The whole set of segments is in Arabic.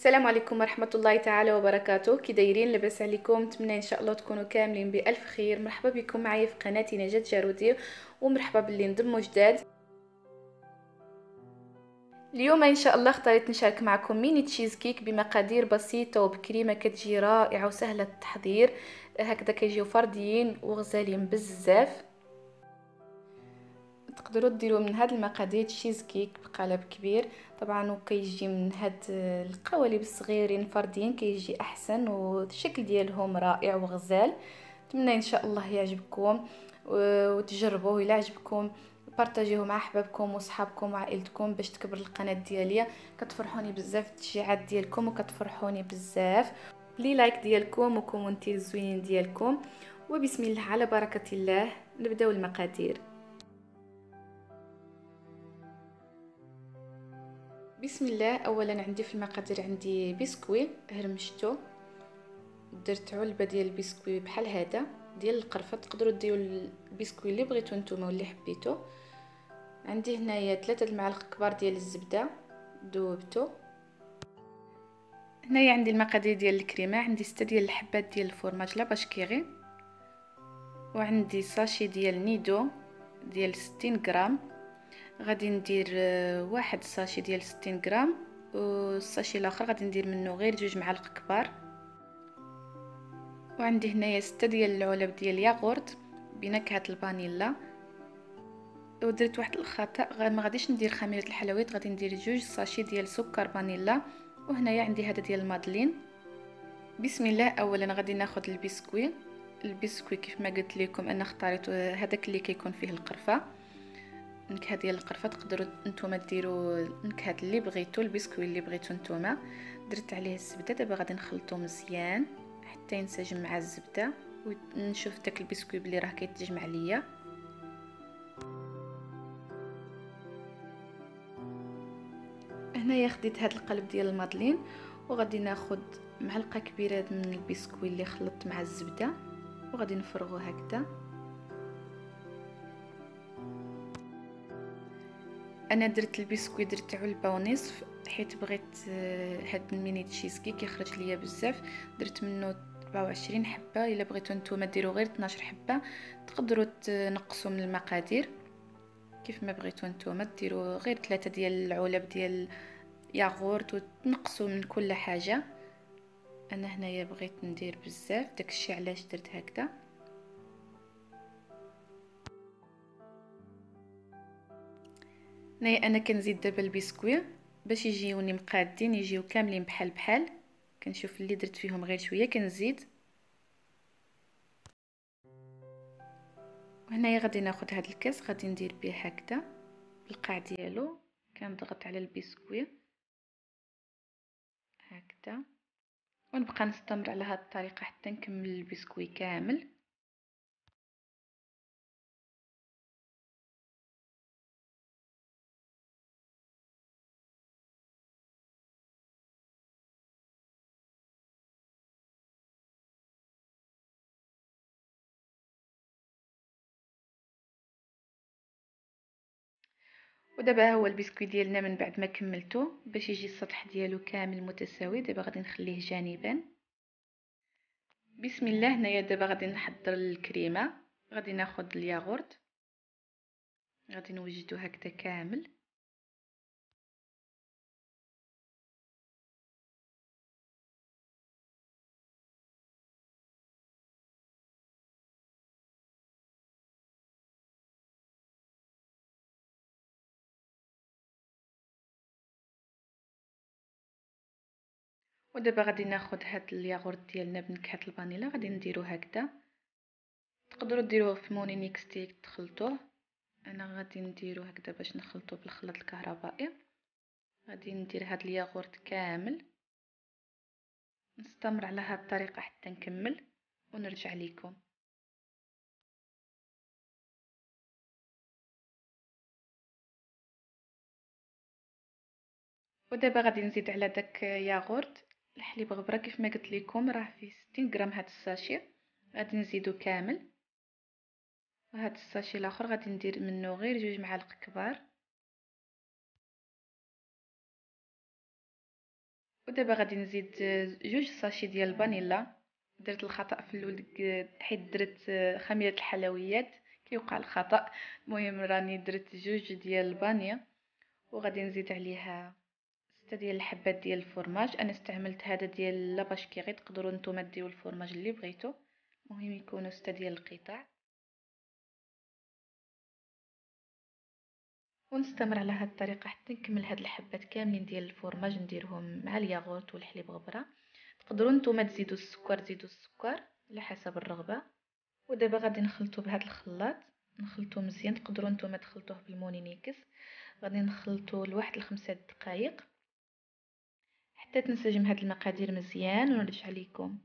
السلام عليكم ورحمة الله تعالى وبركاته. كي دايرين؟ لاباس عليكم؟ نتمنى ان شاء الله تكونوا كاملين بألف خير. مرحبا بكم معايا في قناتي نجاة جارودي، ومرحبا باللي انضموا جداد. اليوم ان شاء الله اختاريت نشارك معكم ميني تشيز كيك بمقادير بسيطة وبكريمة كتجي رائعة وسهلة التحضير. هكذا كيجيو فرديين وغزالين بزاف. تقدروا ديروا من هاد المقادير تشيز كيك بقالب كبير طبعا، وكيجي من هاد القوالب الصغيرين فردين كيجي احسن، والشكل ديالهم رائع وغزال. نتمنى ان شاء الله يعجبكم وتجربوه. الى عجبكم بارطاجيوه مع احبابكم وصحابكم وعائلتكم باش تكبر القناه ديالي. كتفرحوني بزاف التشجيعات ديالكم وكتفرحوني بزاف. لي لايك ديالكم وكومونتير زوينين ديالكم. وبسم الله على بركه الله نبداو المقادير. بسم الله. اولا عندي في المقادير عندي بسكوي هرمشتو، درت علبه ديال البسكوي بحال هذا ديال القرفه. تقدروا ديروا البسكوي اللي بغيتو نتوما واللي حبيتو. عندي هنايا 3 المعالق كبار ديال الزبده ذوبتو. هنايا عندي المقادير ديال الكريمه. عندي 6 ديال الحبات ديال الفرماج لا باش كيغي، وعندي ساشي ديال نيدو ديال 60 غرام. غادي ندير واحد ساشي ديال 60 غرام، والساشي الاخر غادي ندير منه غير 2 معالق كبار. وعندي هنايا 6 ديال العلب ديال الياغورت بنكهه الفانيلا. ودرت واحد الخطا، ما غاديش ندير خميره الحلويات، غادي ندير 2 ساشي ديال سكر فانيلا. وهنايا عندي هذا ديال المادلين. بسم الله. اولا غادي ناخذ البسكوي كيف ما قلت لكم انا اختاريت هذاك اللي كيكون فيه القرفه، النكهه ديال القرفه. تقدروا نتوما ديروا النكهه اللي بغيتو، البسكوي اللي بغيتو نتوما. درت عليه الزبده. دابا غادي نخلطو مزيان حتى ينسجم مع الزبده، ونشوف داك البسكوي بلي راه كيتجمع ليا. هنايا خديت هذا القلب ديال المادلين، وغادي ناخذ معلقه كبيره من البسكوي اللي خلطت مع الزبده، وغادي نفرغو هكذا. انا درت البسكوي درت علبه ونصف، حيت بغيت هاد الميني تشيز كيك يخرج ليا بزاف. درت منه 24 حبه. الا بغيتو نتوما ديروا غير 12 حبه. تقدروا تنقصوا من المقادير كيف ما بغيتو نتوما، ديروا غير 3 ديال العلب ديال ياغورت وتنقصوا من كل حاجه. انا هنايا بغيت ندير بزاف، داكشي علاش درت هكذا. هنايا انا كنزيد دابا البسكوي باش يجيوني مقادين، يجيو كاملين بحال بحال. كنشوف اللي درت فيهم غير شويه كنزيد. وهنايا غادي ناخذ هذا الكاس، غادي ندير به هكذا بالقاع ديالو. كنضغط على البسكوي هكذا، ونبقى نستمر على هذه الطريقه حتى نكمل البسكوي كامل. ودابا هو البسكوي ديالنا من بعد ما كملته باش يجي السطح ديالو كامل متساوي. دابا غادي نخليه جانبا. بسم الله. هنايا دابا غادي نحضر الكريمه. غادي ناخذ الياغورت، غادي نوجدو هكذا كامل. ودابا غادي ناخذ هاد الياغورت ديالنا بنكهه الفانيلا، غادي نديرو هكذا. تقدروا ديروه في مونيميكس تخلطوه. انا غادي نديرو هكذا باش نخلطو بالخلاط الكهربائي. غادي ندير هاد الياغورت كامل، نستمر على هاد الطريقه حتى نكمل ونرجع لكم. ودابا غادي نزيد على داك ياغورت الحليب غبره كيف ما قلت لكم، راه فيه 60 غرام هاد الساشي. غادي نزيدو كامل. وهاد الساشي الاخر غادي ندير منه غير 2 معالق كبار. ودابا غادي نزيد جوج ساشي ديال الفانيلا. درت الخطا في الاول حيت درت خميره الحلويات، كيوقع الخطا. المهم راني درت جوج ديال الفانيا، وغادي نزيد عليها 6 ديال الحبات ديال الفرماج. انا استعملت هذا ديال لاباش كيغي، تقدروا نتوما ديروا الفرماج اللي بغيتو، المهم يكونوا 6 ديال القطع. ونستمر على هذه الطريقه حتى نكمل هاد الحبات كاملين ديال الفرماج، نديرهم مع الياغورت والحليب غبره. تقدروا نتوما تزيدوا السكر على حسب الرغبه. ودابا غادي نخلطو بهذا الخلاط، نخلطو مزيان. تقدروا نتوما تخلطوه بالمونينيكس. غادي نخلطو لواحد 5 دقائق حتى تنسجم هاد المقادير مزيان ونرجع لكم.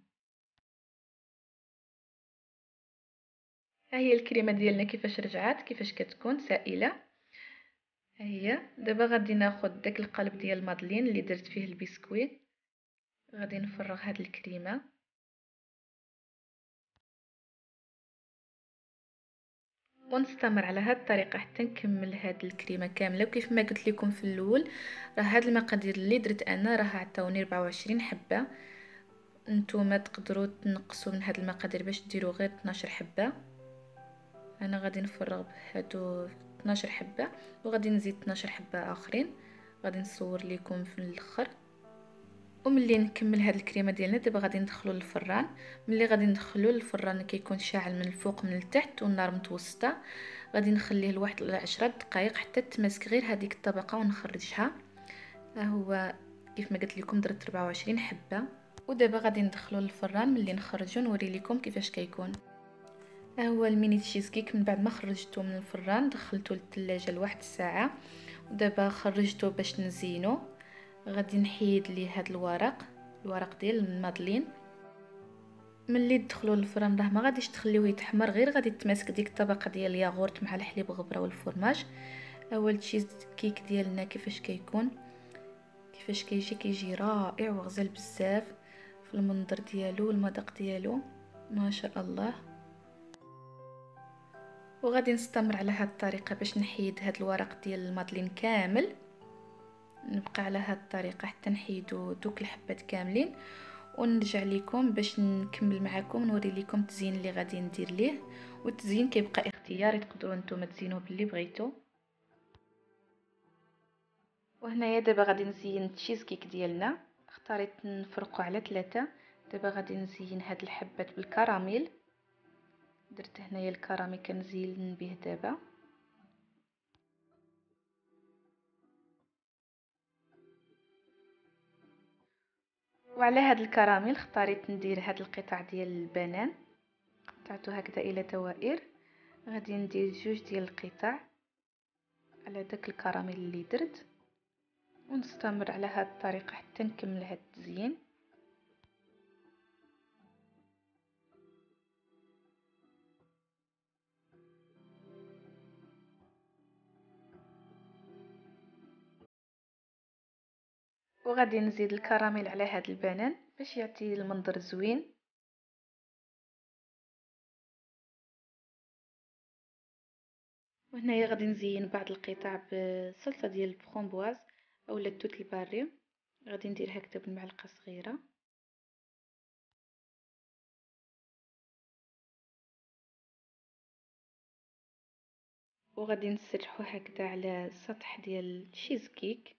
ها هي الكريمه ديالنا كيفاش رجعات، كيفاش كتكون سائله. ها هي. دابا غادي ناخذ داك القالب ديال المادلين اللي درت فيه البسكويت، غادي نفرغ هاد الكريمه ونستمر على هذه الطريقه حتى نكمل هاد الكريمه كامله. وكيف ما قلت لكم في الاول، راه هاد المقادير اللي درت انا راه عطاوني 24 حبه. نتوما تقدروا تنقصوا من هاد المقادير باش ديروا غير 12 حبه. انا غادي نفرغ بهادو 12 حبه، وغادي نزيد 12 حبه اخرين غادي نصور لكم في الاخر. وملي نكمل هاد الكريمه ديالنا دابا غادي ندخلو للفران. ملي غادي ندخلو للفران كيكون شاعل من الفوق من التحت والنار متوسطه. غادي نخليه لواحد 10 دقائق حتى تماسك غير هذيك الطبقه ونخرجها. ها هو كيف ما قلت لكم درت 24 حبه. ودابا غادي ندخلو للفران. ملي نخرجو نوري لكم كيفاش كيكون. ها هو الميني تشيز كيك من بعد ما خرجته من الفران، دخلته للثلاجه لواحد الساعه. ودابا خرجته باش نزينو. غادي نحيد ليه هاد الورق ديال المادلين. ملي تدخلوا للفران راه ما غاديش تخليوه يتحمر، غير غادي تماسك ديك الطبقه ديال الياغورت مع الحليب غبره والفرماج. اول تشيز كيك ديالنا كيفاش كيكون، كيفاش كيجي رائع وغزال بزاف في المنظر ديالو والمذاق ديالو ما شاء الله. وغادي نستمر على هاد الطريقه باش نحيد هاد الورق ديال المادلين كامل. نبقى على هاد الطريقه حتى نحيدو دوك الحبات كاملين، ونرجع لكم باش نكمل معكم نوري لكم التزيين اللي غادي ندير ليه. والتزيين كيبقى اختياري، تقدروا نتوما تزينوه باللي بغيتو. وهنايا دابا غادي نزين التشيز كيك ديالنا. اختاريت نفرقو على 3. دابا غادي نزين هاد الحبات بالكراميل. درت هنايا الكراميل كنزين به دابا. وعلى هاد الكراميل اختاريت ندير هاد القطع ديال البنان، قطعته هكذا الى دوائر. غادي ندير جوج ديال القطع على داك الكراميل اللي درت، ونستمر على هاد الطريقه حتى نكمل هاد التزيين. وغادي نزيد الكراميل على هاد البنان باش يعطي المنظر زوين. وهنايا غادي نزين بعض القطع بصلصه ديال الفرامبواز اولا التوت الباري. غادي ندير هكذا بالمعلقه صغيره. وغادي نسرحو هكذا على السطح ديال الشيز كيك.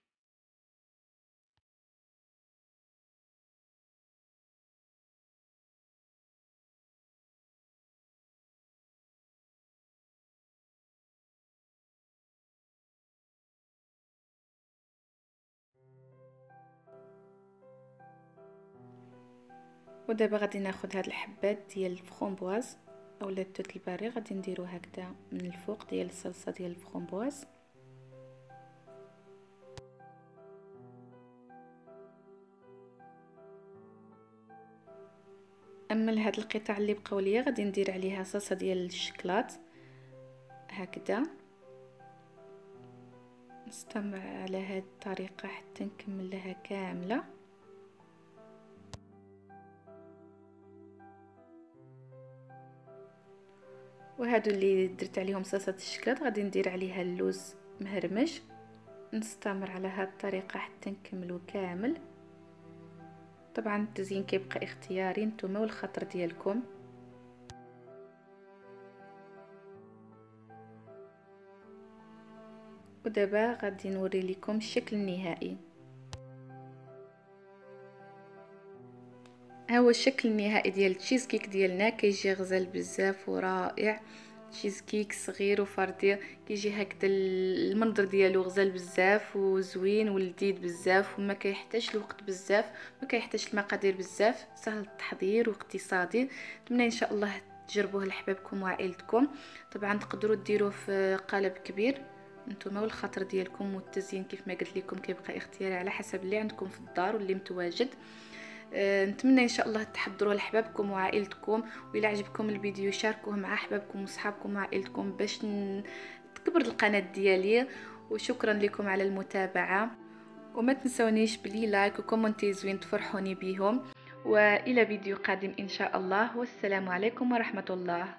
ودابا غادي ناخذ هاد الحبات ديال الفرامبواز اولا التوت الباري، غادي نديرو هكذا من الفوق ديال الصلصه ديال الفرامبواز. اما لهاد القطع اللي بقاو ليا غادي ندير عليها صلصه ديال الشكلاط هكذا. نستمر على هاد الطريقه حتى نكملها كامله. وهادو اللي درت عليهم صلصه الشكلاط غادي ندير عليها اللوز مهرمش. نستمر على هاد الطريقه حتى نكملو كامل. طبعا التزيين كيبقى اختياري نتوما والخاطر ديالكم. ودابا غادي نوري لكم الشكل النهائي. ها هو الشكل النهائي ديال التشيز كيك ديالنا، كيجي غزال بزاف ورائع. تشيز كيك صغير وفردي، كيجي هكذا المنظر ديالو غزال بزاف وزوين ولذيذ بزاف، وما كيحتاجش الوقت بزاف، ما كيحتاجش المقادير بزاف، سهل التحضير واقتصادي. نتمنى ان شاء الله تجربوه لحبابكم وعائلتكم. طبعا تقدروا ديروه في قالب كبير نتوما والخاطر ديالكم، والتزيين كيف ما قلت لكم كيبقى اختياري على حسب اللي عندكم في الدار واللي متواجد. نتمنى ان شاء الله تحضروه لحبابكم وعائلتكم، والى عجبكم الفيديو شاركوه مع احبابكم وصحابكم وعائلتكم باش تكبر القناه ديالي. وشكرا لكم على المتابعه، وما تنسونيش بلي لايك وكومنتي زوين تفرحوني بيهم. والى فيديو قادم ان شاء الله، والسلام عليكم ورحمه الله.